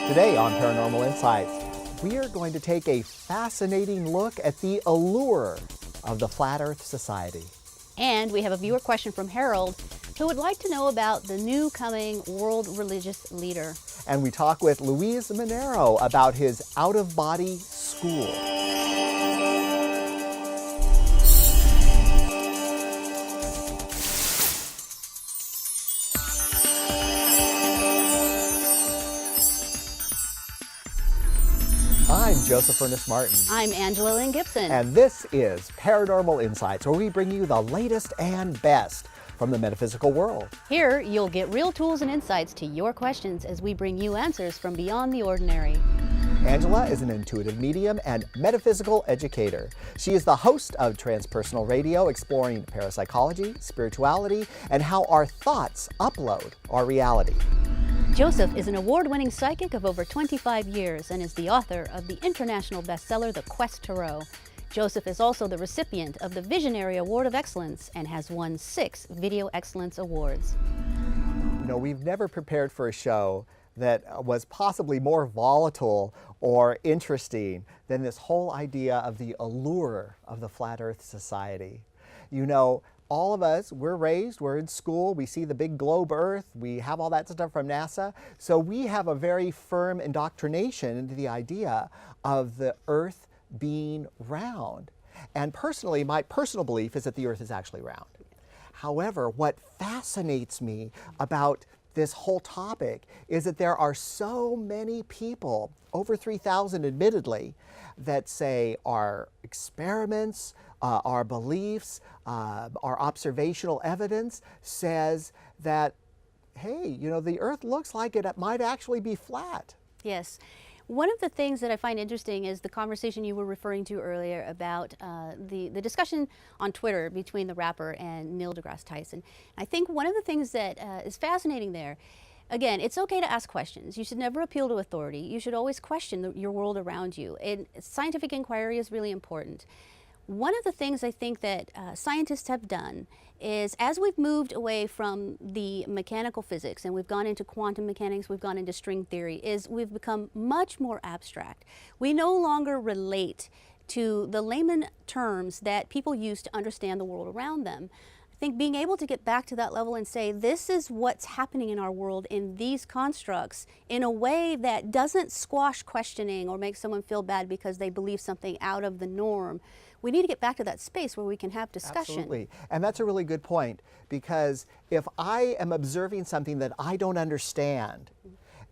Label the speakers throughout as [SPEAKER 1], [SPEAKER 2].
[SPEAKER 1] Today on Paranormal Insights, we are going to take a fascinating look at the allure of the Flat Earth Society.
[SPEAKER 2] And we have a viewer question from Harold, who would like to know about the new coming world religious leader.
[SPEAKER 1] And we talk with Luis Monero about his out-of-body school. I'm Joseph Ernest Martin.
[SPEAKER 2] I'm Angela Lynn Gibson.
[SPEAKER 1] And this is Paranormal Insights, where we bring you the latest and best from the metaphysical world.
[SPEAKER 2] Here, you'll get real tools and insights to your questions as we bring you answers from beyond the ordinary.
[SPEAKER 1] Angela is an intuitive medium and metaphysical educator. She is the host of Transpersonal Radio, exploring parapsychology, spirituality, and how our thoughts upload our reality.
[SPEAKER 2] Joseph is an award-winning psychic of over 25 years and is the author of the international bestseller, The Quest Tarot. Joseph is also the recipient of the Visionary Award of Excellence and has won 6 Video Excellence Awards.
[SPEAKER 1] You know, we've never prepared for a show that was possibly more volatile or interesting than this whole idea of the allure of the Flat Earth Society. You know, all of us, we're in school, we see the big globe Earth, we have all that stuff from NASA, so we have a very firm indoctrination into the idea of the Earth being round. And personally, my personal belief is that the Earth is actually round. However, what fascinates me about this whole topic is that there are so many people, over 3,000 admittedly, that say our experiments, our beliefs, our observational evidence says that, hey, you know, the Earth looks like it might actually be flat.
[SPEAKER 2] Yes. One of the things that I find interesting is the conversation you were referring to earlier about the discussion on Twitter between the rapper and Neil deGrasse Tyson. I think one of the things that is fascinating there, again, it's okay to ask questions. You should never appeal to authority. You should always question your world around you. And scientific inquiry is really important. One of the things I think that scientists have done is, as we've moved away from the mechanical physics and we've gone into quantum mechanics, we've gone into string theory, is we've become much more abstract. We no longer relate to the layman terms that people use to understand the world around them. I think being able to get back to that level and say, this is what's happening in our world in these constructs, in a way that doesn't squash questioning or make someone feel bad because they believe something out of the norm. We need to get back to that space where we can have discussion.
[SPEAKER 1] Absolutely. And that's a really good point, because if I am observing something that I don't understand,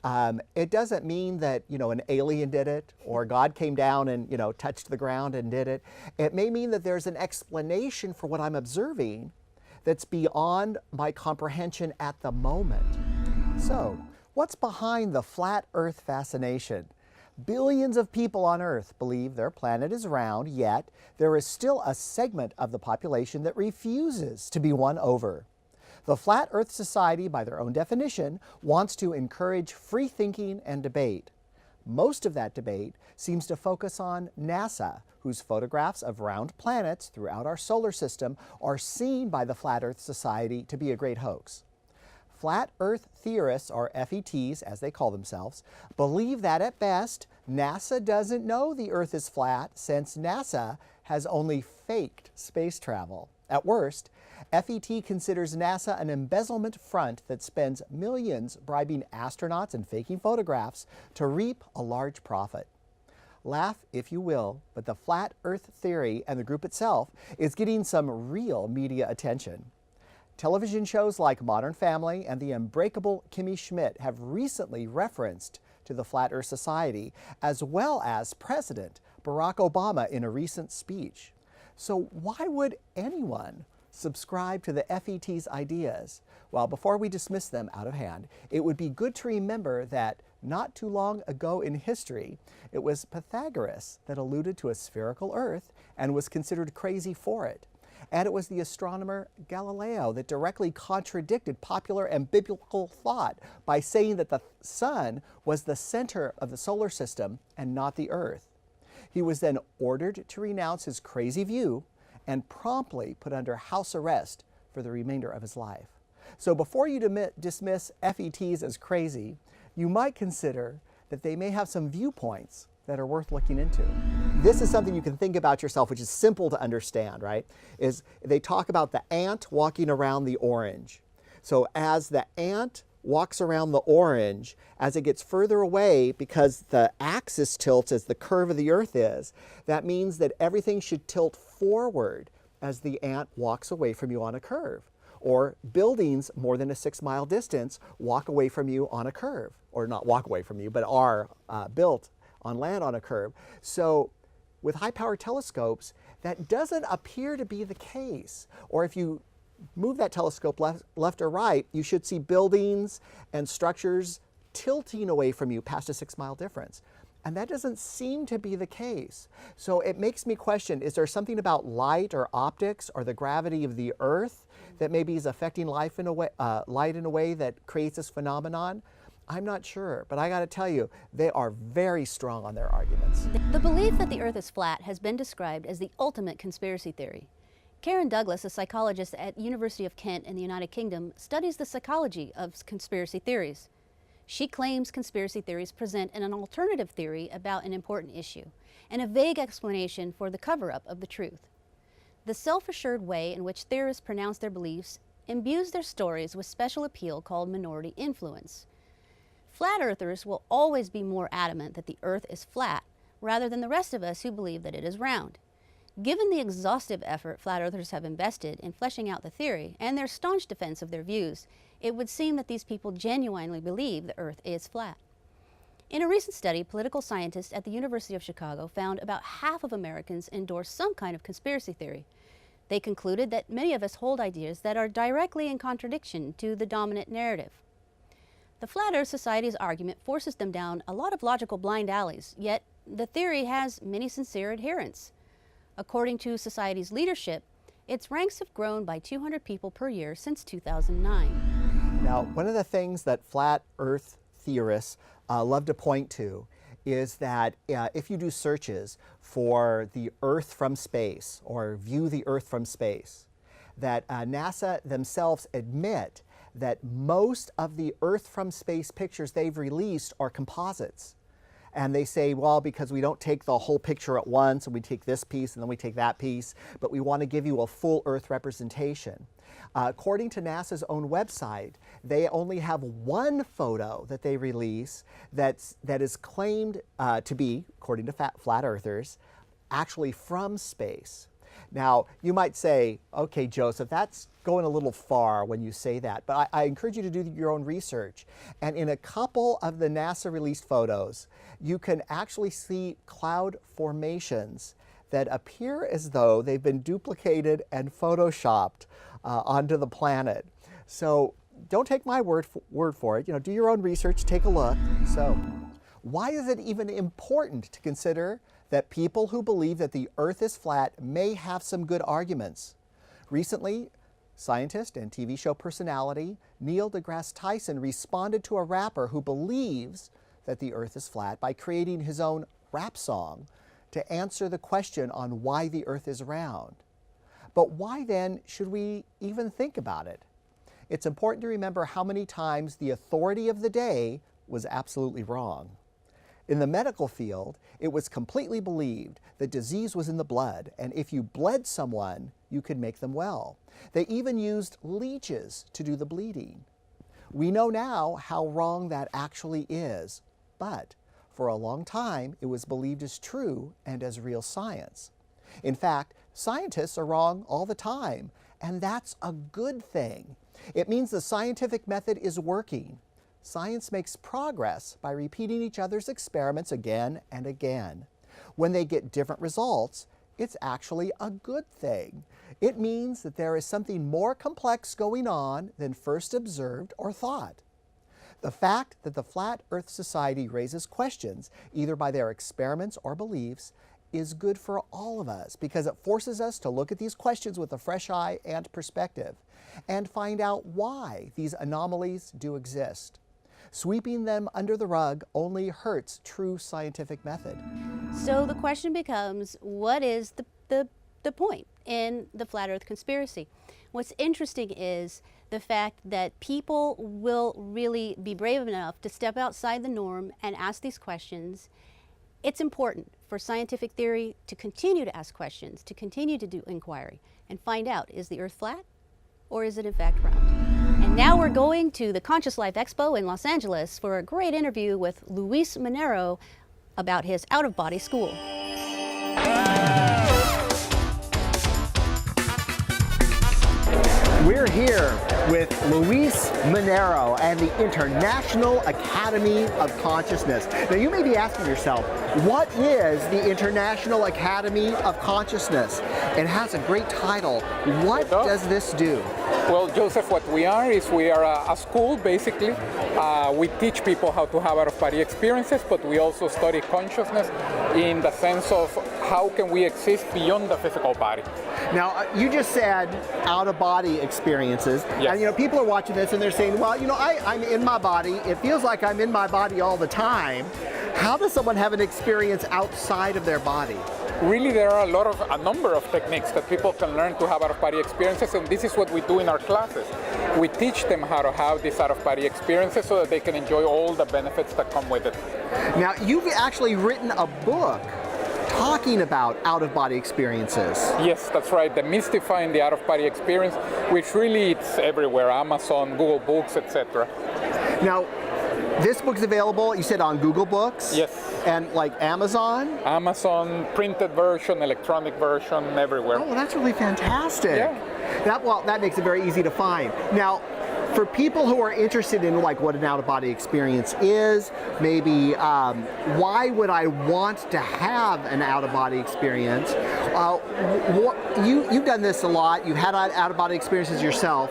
[SPEAKER 1] it doesn't mean that, you know, an alien did it or God came down and, you know, touched the ground and did it. It may mean that there's an explanation for what I'm observing that's beyond my comprehension at the moment. So, what's behind the flat Earth fascination? Billions of people on Earth believe their planet is round, yet there is still a segment of the population that refuses to be won over. The Flat Earth Society, by their own definition, wants to encourage free thinking and debate. Most of that debate seems to focus on NASA, whose photographs of round planets throughout our solar system are seen by the Flat Earth Society to be a great hoax. Flat Earth theorists, or FETs as they call themselves, believe that at best, NASA doesn't know the Earth is flat, since NASA has only faked space travel. At worst, FET considers NASA an embezzlement front that spends millions bribing astronauts and faking photographs to reap a large profit. Laugh if you will, but the Flat Earth theory and the group itself is getting some real media attention. Television shows like Modern Family and the unbreakable Kimmy Schmidt have recently referenced to the Flat Earth Society, as well as President Barack Obama in a recent speech. So why would anyone subscribe to the FET's ideas? Well, before we dismiss them out of hand, it would be good to remember that not too long ago in history, it was Pythagoras that alluded to a spherical Earth and was considered crazy for it. And it was the astronomer Galileo that directly contradicted popular and biblical thought by saying that the sun was the center of the solar system and not the Earth. He was then ordered to renounce his crazy view and promptly put under house arrest for the remainder of his life. So before you dismiss FETs as crazy, you might consider that they may have some viewpoints that are worth looking into. This is something you can think about yourself, which is simple to understand, right? Is they talk about the ant walking around the orange. So as the ant walks around the orange, as it gets further away, because the axis tilts as the curve of the earth is, that means that everything should tilt forward as the ant walks away from you on a curve. Or buildings more than a 6-mile distance walk away from you on a curve, or not walk away from you, but are built on land on a curve. So with high-power telescopes, that doesn't appear to be the case. Or if you move that telescope left or right, you should see buildings and structures tilting away from you past a 6-mile difference. And that doesn't seem to be the case. So it makes me question, is there something about light or optics or the gravity of the earth that maybe is affecting light in a way that creates this phenomenon? I'm not sure, but I got to tell you, they are very strong on their arguments.
[SPEAKER 2] The belief that the earth is flat has been described as the ultimate conspiracy theory. Karen Douglas, a psychologist at University of Kent in the United Kingdom, studies the psychology of conspiracy theories. She claims conspiracy theories present an alternative theory about an important issue and a vague explanation for the cover-up of the truth. The self-assured way in which theorists pronounce their beliefs imbues their stories with special appeal called minority influence. Flat earthers will always be more adamant that the earth is flat rather than the rest of us who believe that it is round. Given the exhaustive effort flat earthers have invested in fleshing out the theory and their staunch defense of their views, it would seem that these people genuinely believe the earth is flat. In a recent study, political scientists at the University of Chicago found about half of Americans endorse some kind of conspiracy theory. They concluded that many of us hold ideas that are directly in contradiction to the dominant narrative. The Flat Earth Society's argument forces them down a lot of logical blind alleys, yet the theory has many sincere adherents. According to Society's leadership, its ranks have grown by 200 people per year since 2009.
[SPEAKER 1] Now, one of the things that flat earth theorists love to point to is that if you do searches for the earth from space or view the earth from space, that NASA themselves admit that most of the earth from space pictures they've released are composites. And they say, well, because we don't take the whole picture at once, and we take this piece and then we take that piece, but we want to give you a full Earth representation. According to NASA's own website, they only have one photo that they release that is claimed to be, according to flat earthers, actually from space. Now, you might say, okay, Joseph, that's going a little far when you say that, but I encourage you to do your own research. And in a couple of the NASA-released photos, you can actually see cloud formations that appear as though they've been duplicated and photoshopped onto the planet. So don't take my word for it. You know, do your own research, take a look. So why is it even important to consider that people who believe that the earth is flat may have some good arguments? Recently, scientist and TV show personality Neil deGrasse Tyson responded to a rapper who believes that the earth is flat by creating his own rap song to answer the question on why the earth is round. But why then should we even think about it? It's important to remember how many times the authority of the day was absolutely wrong. In the medical field, it was completely believed that disease was in the blood, and if you bled someone, you could make them well. They even used leeches to do the bleeding. We know now how wrong that actually is, but for a long time, it was believed as true and as real science. In fact, scientists are wrong all the time, and that's a good thing. It means the scientific method is working. Science makes progress by repeating each other's experiments again and again. When they get different results, it's actually a good thing. It means that there is something more complex going on than first observed or thought. The fact that the Flat Earth Society raises questions, either by their experiments or beliefs, is good for all of us because it forces us to look at these questions with a fresh eye and perspective and find out why these anomalies do exist. Sweeping them under the rug only hurts true scientific method.
[SPEAKER 2] So the question becomes, what is the point in the Flat Earth conspiracy? What's interesting is the fact that people will really be brave enough to step outside the norm and ask these questions. It's important for scientific theory to continue to ask questions, to continue to do inquiry and find out, is the Earth flat or is it in fact round? And now we're going to the Conscious Life Expo in Los Angeles for a great interview with Luis Monero about his out-of-body school.
[SPEAKER 1] We're here with Luis Monero and the International Academy of Consciousness. Now you may be asking yourself, what is the International Academy of Consciousness? It has a great title. What does this do?
[SPEAKER 3] Well, Joseph, what we are is we are a school, basically. We teach people how to have out-of-body experiences, but we also study consciousness in the sense of how can we exist beyond the physical body.
[SPEAKER 1] Now, you just said out-of-body experiences.
[SPEAKER 3] Yes.
[SPEAKER 1] And, people are watching this and they're saying, well, I'm in my body. It feels like I'm in my body all the time. How does someone have an experience outside of their body?
[SPEAKER 3] Really, there are a number of techniques that people can learn to have out-of-body experiences, and this is what we do in our classes. We teach them how to have these out-of-body experiences so that they can enjoy all the benefits that come with it.
[SPEAKER 1] Now, you've actually written a book talking about out-of-body experiences.
[SPEAKER 3] Yes, that's right. Demystifying the out-of-body experience, which really it's everywhere, Amazon, Google Books, etc.
[SPEAKER 1] Now, this book's available, you said, on Google Books?
[SPEAKER 3] Yes.
[SPEAKER 1] And like Amazon?
[SPEAKER 3] Amazon, printed version, electronic version, everywhere.
[SPEAKER 1] Oh, well, that's really fantastic.
[SPEAKER 3] Yeah.
[SPEAKER 1] That makes it very easy to find. Now, for people who are interested in what an out-of-body experience is, maybe why would I want to have an out-of-body experience? You've done this a lot. You've had out-of-body experiences yourself.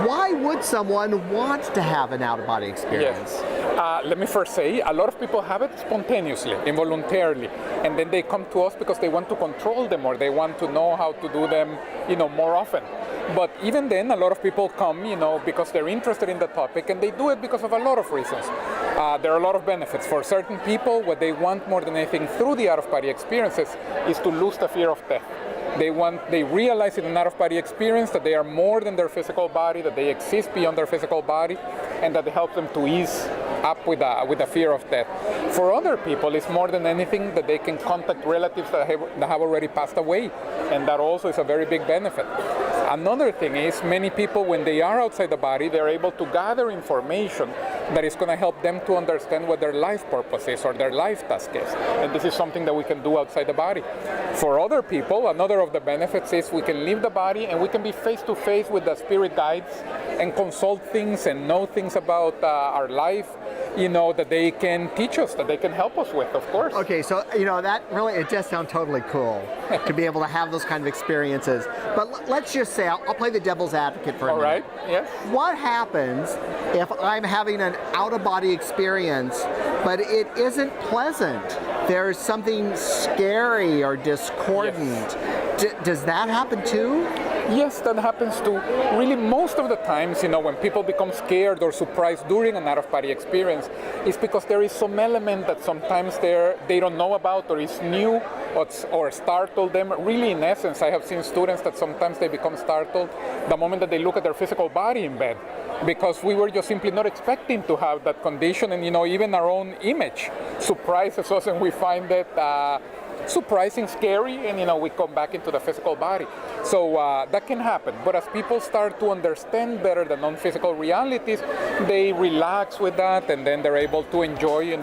[SPEAKER 1] Why would someone want to have an out-of-body experience?
[SPEAKER 3] Yes. Let me first say, a lot of people have it spontaneously, involuntarily, and then they come to us because they want to control them or they want to know how to do them, more often. But even then, a lot of people come, because they're interested in the topic, and they do it because of a lot of reasons. There are a lot of benefits. For certain people, what they want more than anything through the out-of-body experiences is to lose the fear of death. They realize in an out-of-body experience that they are more than their physical body, that they exist beyond their physical body, and that helps them to ease up with the fear of death. For other people, it's more than anything that they can contact relatives that have already passed away, and that also is a very big benefit. Another thing is many people, when they are outside the body, they're able to gather information that is going to help them to understand what their life purpose is or their life task is. And this is something that we can do outside the body. For other people, another of the benefits is we can leave the body and we can be face-to-face with the spirit guides and consult things and know things about our life, that they can teach us, that they can help us with, of course.
[SPEAKER 1] Okay, so, that really, it just sounds totally cool to be able to have those kind of experiences. But let's just say, I'll play the devil's advocate for a minute.
[SPEAKER 3] All right, yes.
[SPEAKER 1] What happens if I'm having an out-of-body experience, but it isn't pleasant? There's something scary or discordant. Yes. Does that happen too?
[SPEAKER 3] Yes, that happens too. Really, most of the times, when people become scared or surprised during an out-of-body experience, it's because there is some element that sometimes they don't know about or is new or startled them. Really, in essence, I have seen students that sometimes they become startled the moment that they look at their physical body in bed, because we were just simply not expecting to have that condition, and even our own image surprises us and we find it surprising, scary, and we come back into the physical body. So that can happen. But as people start to understand better the non-physical realities, they relax with that, and then they're able to enjoy,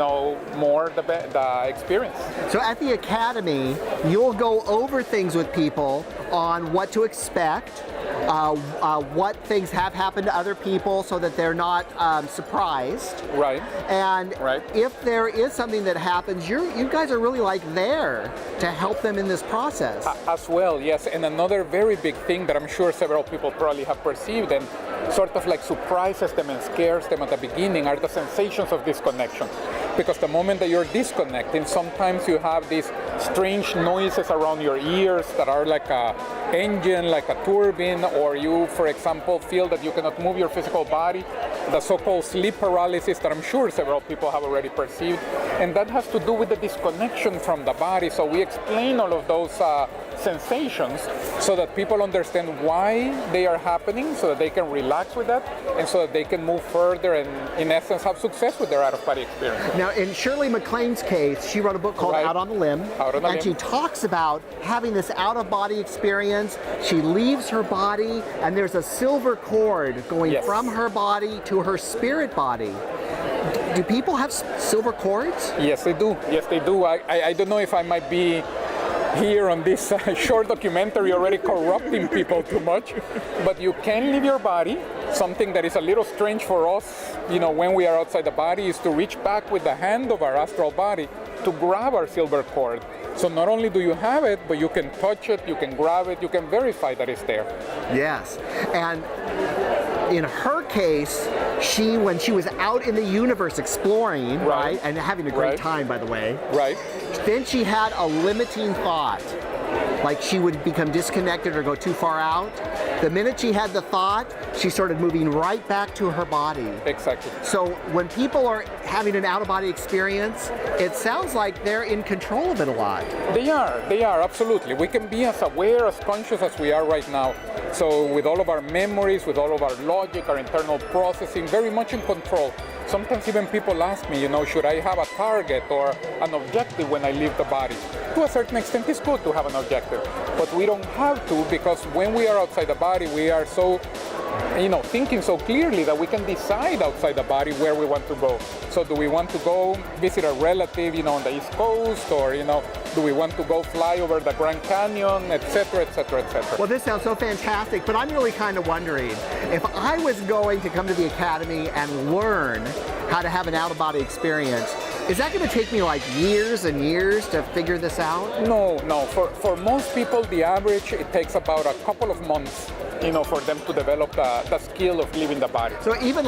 [SPEAKER 3] more the experience.
[SPEAKER 1] So at the Academy, you'll go over things with people on what to expect, what things have happened to other people so that they're not surprised.
[SPEAKER 3] Right.
[SPEAKER 1] And
[SPEAKER 3] right.
[SPEAKER 1] If there is something that happens, you guys are really there to help them in this process.
[SPEAKER 3] As well, yes. And another very big thing that I'm sure several people probably have perceived and sort of surprises them and scares them at the beginning are the sensations of disconnection. Because the moment that you're disconnecting, sometimes you have these strange noises around your ears that are like a engine, like a turbine, or you, for example, feel that you cannot move your physical body, the so-called sleep paralysis that I'm sure several people have already perceived. And that has to do with the disconnection from the body. So we explain all of those sensations so that people understand why they are happening, so that they can relax with that, and so that they can move further and, in essence, have success with their out-of-body experience.
[SPEAKER 1] Now, in Shirley MacLaine's case, she wrote a book called
[SPEAKER 3] Right.
[SPEAKER 1] Out on the Limb,
[SPEAKER 3] Out on the
[SPEAKER 1] and
[SPEAKER 3] Limb.
[SPEAKER 1] she talks about having this out-of-body experience. She leaves her body, and there's a silver cord going
[SPEAKER 3] Yes.
[SPEAKER 1] from her body to her spirit body. Do people have silver cords?
[SPEAKER 3] Yes, they do. Yes, they do. I don't know if I might be here on this short documentary already corrupting people too much, but you can leave your body. Something that is a little strange for us, when we are outside the body, is to reach back with the hand of our astral body to grab our silver cord. So not only do you have it, but you can touch it, you can grab it, you can verify that it's there.
[SPEAKER 1] Yes. And in her case, when she was out in the universe exploring, right, and having a great
[SPEAKER 3] Right.
[SPEAKER 1] time, by the way,
[SPEAKER 3] Right?
[SPEAKER 1] then she had a limiting thought, like she would become disconnected or go too far out. The minute she had the thought, she started moving right back to her body.
[SPEAKER 3] Exactly.
[SPEAKER 1] So when people are having an out-of-body experience, it sounds like they're in control of it a lot.
[SPEAKER 3] They are, absolutely. We can be as aware, as conscious as we are right now. So with all of our memories, with all of our logic, our internal processing, very much in control. Sometimes even people ask me, should I have a target or an objective when I leave the body? To a certain extent, it's good to have an objective, but we don't have to, because when we are outside the body, we are so, thinking so clearly that we can decide outside the body where we want to go. So do we want to go visit a relative, on the East Coast, or, do we want to go fly over the Grand Canyon, et cetera, et cetera, et cetera?
[SPEAKER 1] Well, this sounds so fantastic, but I'm really kind of wondering, if I was going to come to the Academy and learn how to have an out-of-body experience, is that going to take me like years and years to figure this out?
[SPEAKER 3] No. For most people, the average, it takes about a couple of months, for them to develop the skill of leaving the body.
[SPEAKER 1] So even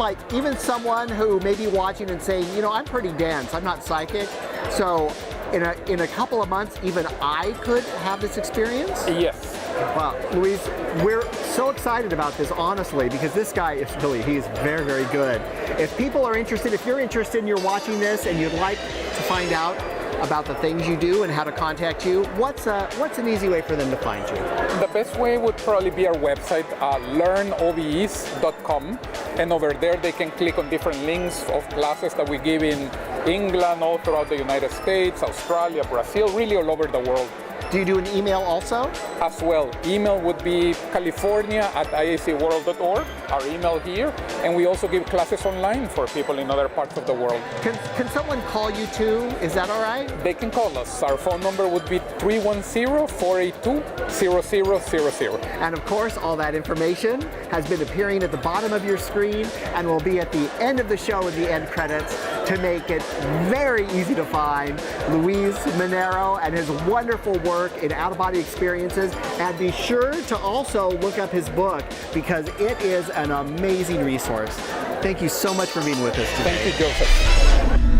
[SPEAKER 1] someone who may be watching and saying, I'm pretty dense, I'm not psychic, so in a couple of months, even I could have this experience?
[SPEAKER 3] Yes.
[SPEAKER 1] Wow, Luis, we're so excited about this, honestly, because this guy is he's very, very good. If people are interested, if you're interested and you're watching this and you'd like to find out about the things you do and how to contact you, what's an easy way for them to find you?
[SPEAKER 3] The best way would probably be our website, learnoves.com, and over there they can click on different links of classes that we give in England, all throughout the United States, Australia, Brazil, really all over the world.
[SPEAKER 1] Do you do an email also?
[SPEAKER 3] As well. Email would be california@iacworld.org, our email here, and we also give classes online for people in other parts of the world.
[SPEAKER 1] Can someone call you too? Is that all right?
[SPEAKER 3] They can call us. Our phone number would be 310-482-0000.
[SPEAKER 1] And of course, all that information has been appearing at the bottom of your screen and will be at the end of the show in the end credits to make it very easy to find Luis Minero and his wonderful work in out-of-body experiences. And be sure to also look up his book, because it is an amazing resource. Thank you so much for being with us today.
[SPEAKER 3] Thank you, Joseph.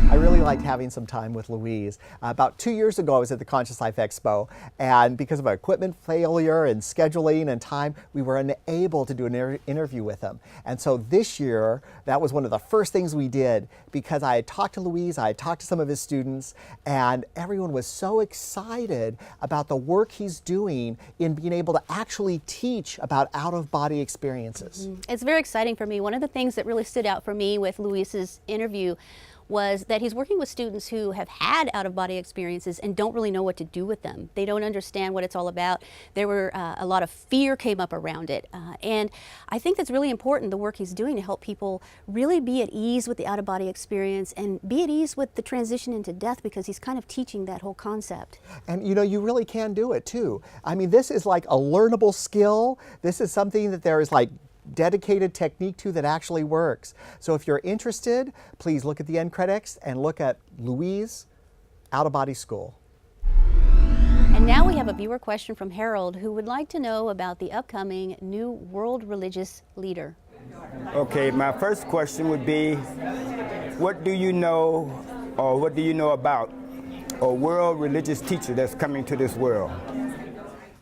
[SPEAKER 1] I really liked having some time with Luis. About 2 years ago, I was at the Conscious Life Expo, and because of our equipment failure and scheduling and time, we were unable to do an interview with him. And so this year, that was one of the first things we did, because I had talked to Luis, I had talked to some of his students, and everyone was so excited about the work he's doing in being able to actually teach about out-of-body experiences.
[SPEAKER 2] It's very exciting for me. One of the things that really stood out for me with Luis's interview was that he's working with students who have had out-of-body experiences and don't really know what to do with them. They don't understand what it's all about. There were a lot of fear came up around it. And I think that's really important, the work he's doing to help people really be at ease with the out-of-body experience and be at ease with the transition into death, because he's kind of teaching that whole concept.
[SPEAKER 1] And you really can do it too. I mean, this is like a learnable skill. This is something that there is like dedicated technique to that actually works. So if you're interested, please look at the end credits and look at Luis Out-of-Body School.
[SPEAKER 2] And now we have a viewer question from Harold, who would like to know about the upcoming new world religious leader.
[SPEAKER 4] Okay, my first question would be, what do you know, or what do you know about a world religious teacher that's coming to this world?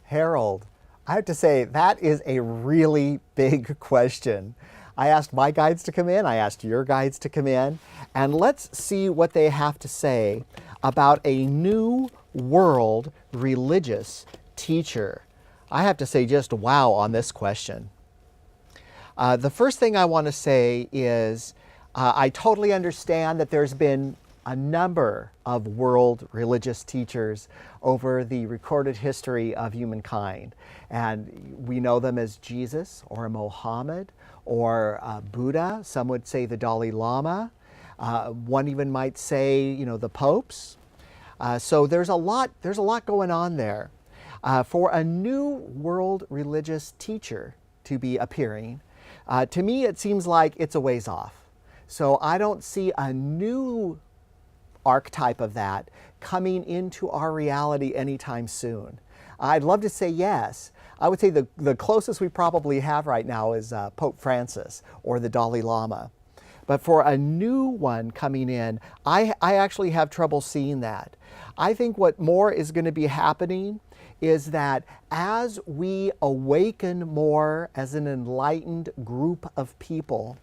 [SPEAKER 1] Harold, I have to say, that is a really big question. I asked my guides to come in, I asked your guides to come in, and let's see what they have to say about a new world religious teacher? I have to say just wow on this question. The first thing I want to say is I totally understand that there's been a number of world religious teachers over the recorded history of humankind. And we know them as Jesus or Mohammed or Buddha. Some would say the Dalai Lama. One even might say, you know, the popes. So there's a lot going on there. For a new world religious teacher to be appearing, to me it seems like it's a ways off. So I don't see a new archetype of that coming into our reality anytime soon. I'd love to say yes. I would say the closest we probably have right now is Pope Francis or the Dalai Lama. But for a new one coming in, I actually have trouble seeing that. I think what more is going to be happening is that as we awaken more as an enlightened group of people,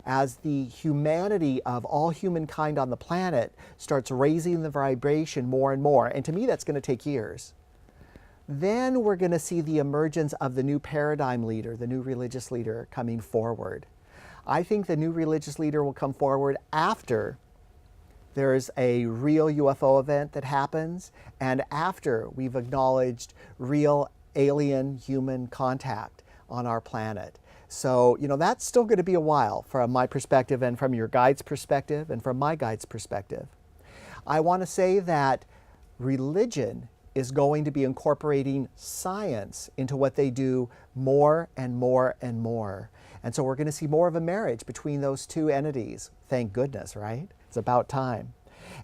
[SPEAKER 1] as the humanity of all humankind on the planet starts raising the vibration more and more, and to me that's going to take years, then we're going to see the emergence of the new paradigm leader, the new religious leader coming forward. I think the new religious leader will come forward after there's a real UFO event that happens and after we've acknowledged real alien human contact on our planet. So, you know, that's still going to be a while from my perspective and from your guide's perspective and from my guide's perspective. I want to say that religion is going to be incorporating science into what they do more and more and more. And so we're going to see more of a marriage between those two entities. Thank goodness, right? It's about time.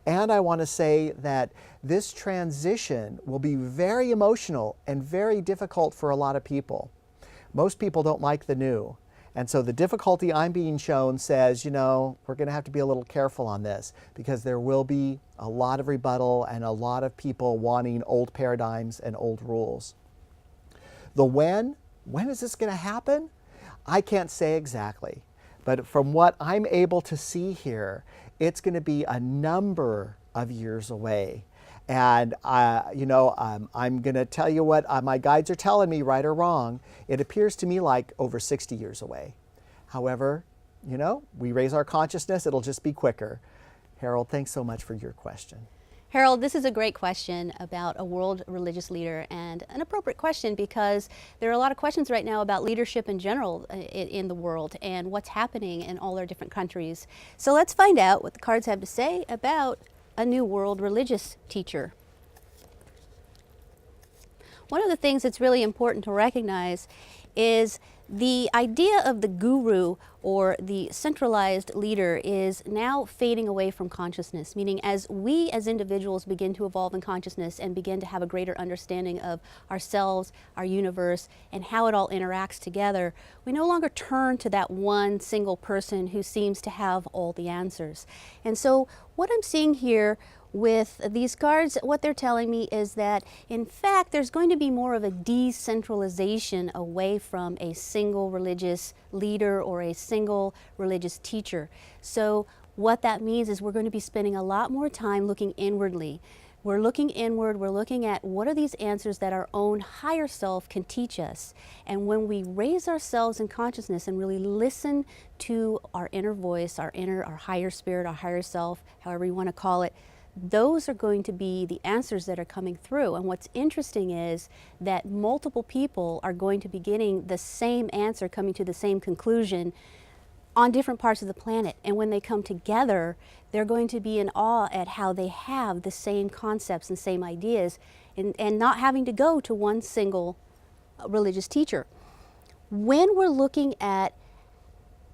[SPEAKER 1] And I want to say that this transition will be very emotional and very difficult for a lot of people. Most people don't like the new. And so the difficulty I'm being shown says, you know, we're going to have to be a little careful on this because there will be a lot of rebuttal and a lot of people wanting old paradigms and old rules. The when is this going to happen? I can't say exactly. But from what I'm able to see here, it's going to be a number of years away. And, I'm going to tell you what my guides are telling me, right or wrong. It appears to me like over 60 years away. However, you know, we raise our consciousness, it'll just be quicker. Harold, thanks so much for your question.
[SPEAKER 2] Harold, this is a great question about a world religious leader, and an appropriate question because there are a lot of questions right now about leadership in general in the world and what's happening in all our different countries. So let's find out what the cards have to say about a new world religious teacher. One of the things that's really important to recognize is the idea of the guru or the centralized leader is now fading away from consciousness, meaning as we as individuals begin to evolve in consciousness and begin to have a greater understanding of ourselves, our universe, and how it all interacts together, we no longer turn to that one single person who seems to have all the answers. And so what I'm seeing here with these cards, what they're telling me is that in fact there's going to be more of a decentralization away from a single religious leader or a single religious teacher. So what that means is we're going to be spending a lot more time looking inwardly. We're looking inward, we're looking at what are these answers that our own higher self can teach us. And when we raise ourselves in consciousness and really listen to our inner voice, our higher spirit, our higher self, however you want to call it, those are going to be the answers that are coming through. And what's interesting is that multiple people are going to be getting the same answer, coming to the same conclusion on different parts of the planet. And when they come together, they're going to be in awe at how they have the same concepts and same ideas and not having to go to one single religious teacher. When we're looking at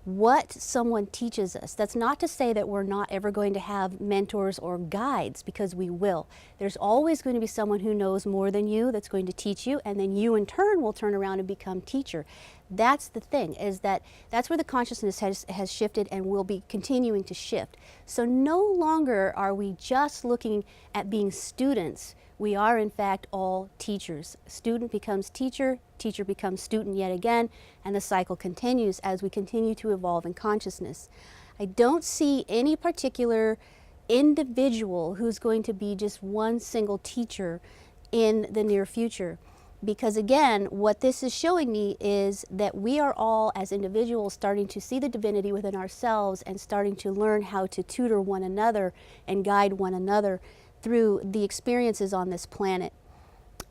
[SPEAKER 2] what someone teaches us, that's not to say that we're not ever going to have mentors or guides, because we will. There's always going to be someone who knows more than you that's going to teach you, and then you in turn will turn around and become teacher. That's the thing, is that that's where the consciousness has shifted and will be continuing to shift. So no longer are we just looking at being students. We are in fact all teachers. Student becomes teacher, teacher becomes student yet again, and the cycle continues as we continue to evolve in consciousness. I don't see any particular individual who's going to be just one single teacher in the near future. Because again, what this is showing me is that we are all, as individuals, starting to see the divinity within ourselves and starting to learn how to tutor one another and guide one another through the experiences on this planet.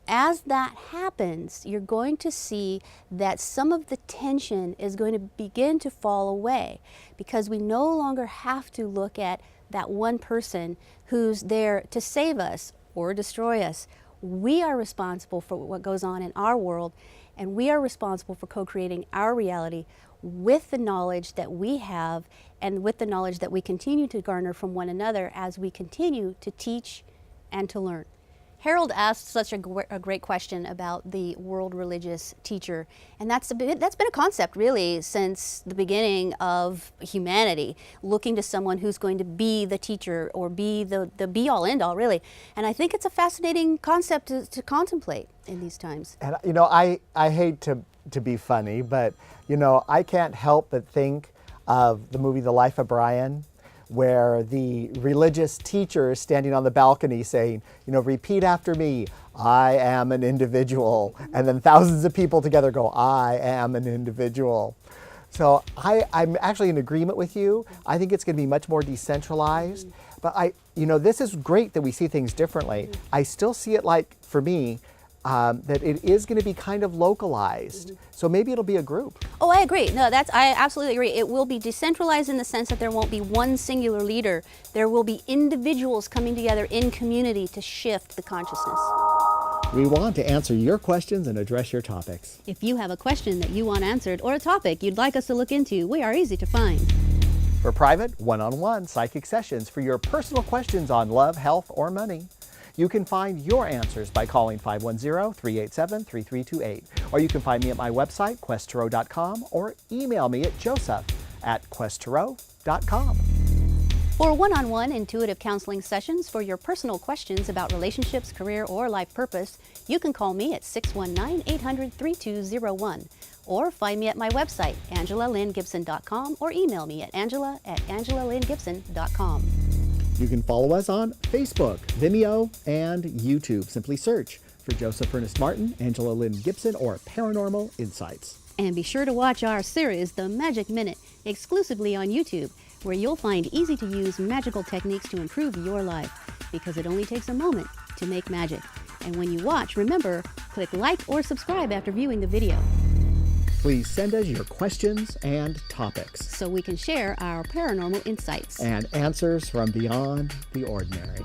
[SPEAKER 2] As that happens, you're going to see that some of the tension is going to begin to fall away, because we no longer have to look at that one person who's there to save us or destroy us. We are responsible for what goes on in our world, and we are responsible for co-creating our reality with the knowledge that we have and with the knowledge that we continue to garner from one another as we continue to teach and to learn. Harold asked such a great question about the world religious teacher, and that's been a concept really since the beginning of humanity, looking to someone who's going to be the teacher or be the be-all end-all really. And I think it's a fascinating concept to contemplate in these times.
[SPEAKER 1] And you know, I hate to be funny, but you know, I can't help but think of the movie The Life of Brian, where the religious teacher is standing on the balcony saying, you know, repeat after me, I am an individual. And then thousands of people together go, I am an individual. So I'm actually in agreement with you. I think it's going to be much more decentralized. But you know, this is great that we see things differently. I still see it like, for me, that it is going to be kind of localized. So maybe it'll be a group.
[SPEAKER 2] Oh, I agree. No, I absolutely agree. It will be decentralized in the sense that there won't be one singular leader. There will be individuals coming together in community to shift the consciousness.
[SPEAKER 1] We want to answer your questions and address your topics.
[SPEAKER 2] If you have a question that you want answered or a topic you'd like us to look into, we are easy to find.
[SPEAKER 1] For private, one-on-one psychic sessions for your personal questions on love, health, or money, you can find your answers by calling 510-387-3328. Or you can find me at my website, questtarot.com, or email me at joseph@questtarot.com.
[SPEAKER 2] For one-on-one intuitive counseling sessions for your personal questions about relationships, career, or life purpose, you can call me at 619-800-3201. Or find me at my website, AngelaLynnGibson.com, or email me at angela@angelalynnGibson.com.
[SPEAKER 1] You can follow us on Facebook, Vimeo, and YouTube. Simply search for Joseph Ernest Martin, Angela Lynn Gibson, or Paranormal Insights.
[SPEAKER 2] And be sure to watch our series, The Magic Minute, exclusively on YouTube, where you'll find easy-to-use magical techniques to improve your life, because it only takes a moment to make magic. And when you watch, remember, click like or subscribe after viewing the video,
[SPEAKER 1] Please send us your questions and topics
[SPEAKER 2] so we can share our paranormal insights
[SPEAKER 1] and answers from beyond the ordinary.